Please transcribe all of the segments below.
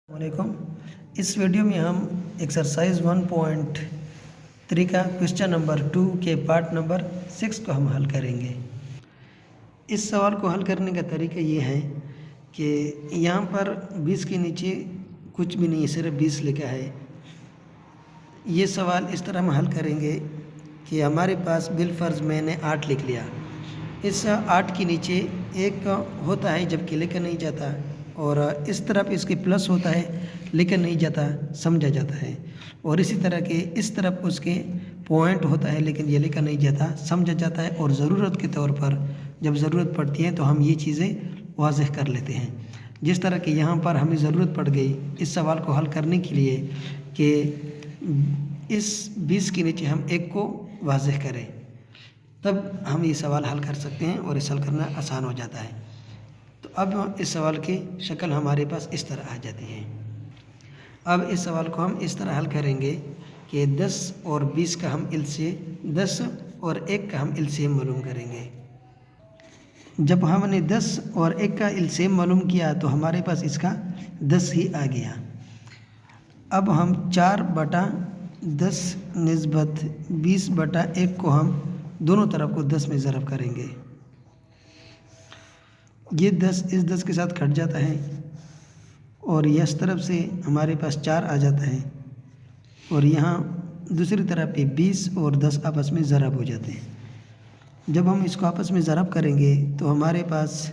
वालेकुम। इस वीडियो में हम एक्सरसाइज 1.3 का क्वेश्चन नंबर 2 के पार्ट नंबर 6 को हम हल करेंगे। इस सवाल को हल करने का तरीका ये है कि यहाँ पर 20 के नीचे कुछ भी नहीं है, सिर्फ 20 लिखा है। ये सवाल इस तरह हम हल करेंगे कि हमारे पास बिलफर्ज मैंने 8 लिख लिया। इस 8 के नीचे एक होता है जबकि लिखा नहीं जाता, और इस तरफ इसके प्लस होता है लिखा नहीं जाता, समझा जाता है। और इसी तरह के इस तरफ उसके पॉइंट होता है लेकिन ये लिखा नहीं जाता, समझा जाता है। और ज़रूरत के तौर पर जब ज़रूरत पड़ती है तो हम ये चीज़ें वाज़ेह कर लेते हैं। जिस तरह कि यहाँ पर हमें ज़रूरत पड़ गई इस सवाल को हल करने के लिए कि इस 20 के नीचे हम एक को वाज़ेह करें, तब हम ये सवाल हल कर सकते हैं और इस हल करना आसान हो जाता है। तो अब इस सवाल की शक्ल हमारे पास इस तरह आ जाती है। अब इस सवाल को हम इस तरह हल करेंगे कि 10 और 20 का हम एलसीएम 10 और 1 का हम एलसीएम मालूम करेंगे। जब हमने 10 और 1 का एलसीएम मालूम किया तो हमारे पास इसका 10 ही आ गया। अब हम 4/10 निस्बत 20/1 को हम दोनों तरफ को 10 में ज़रब करेंगे। ये 10 इस 10 के साथ कट जाता है और इस तरफ से हमारे पास 4 आ जाता है, और यहाँ दूसरी तरफ पे 20 और 10 आपस में ज़रब हो जाते हैं। जब हम इसको आपस में ज़रब करेंगे तो हमारे पास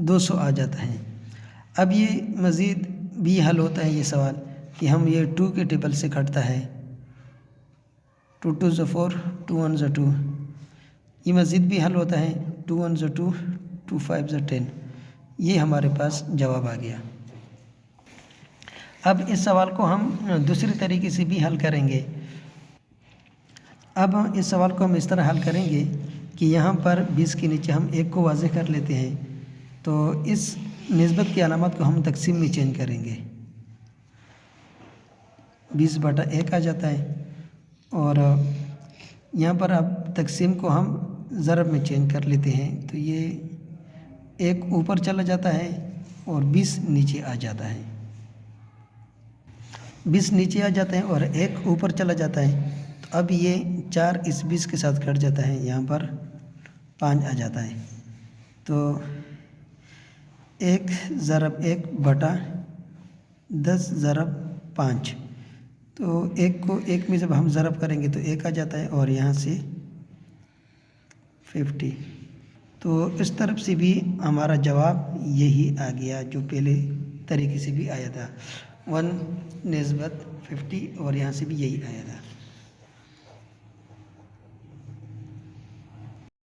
200 आ जाता है। अब ये मज़ीद भी हल होता है ये सवाल कि हम ये 2 के टेबल से कटता है, 2 2 ज़ 4, 2 1 ज़ 2। ये मज़ीद भी हल होता है, 2 1 ज़ 2, 2 5 ज़ 10। ये हमारे पास जवाब आ गया। अब इस सवाल को हम दूसरे तरीके से भी हल करेंगे। अब इस सवाल को हम इस तरह हल करेंगे कि यहाँ पर 20 के नीचे हम 1 को वाज़ेह कर लेते हैं, तो इस निस्बत की अलामत को हम तकसीम में चेंज करेंगे। 20/1 आ जाता है, और यहाँ पर अब तकसीम को हम ज़रब में चेंज कर लेते हैं, तो ये 1 ऊपर चला जाता है और 20 नीचे आ जाता है। 20 नीचे आ जाता है और 1 ऊपर चला जाता है, तो अब ये 4 इस 20 के साथ कट जाता है, यहाँ पर 5 आ जाता है। तो 1 ज़रब 1/10 ज़रब 5, तो 1 को 1 में जब हम ज़रब करेंगे तो 1 आ जाता है, और यहाँ से 50। तो इस तरफ से भी हमारा जवाब यही आ गया जो पहले तरीके से भी आया था, 1 निस्बत 50, और यहाँ से भी यही आया था।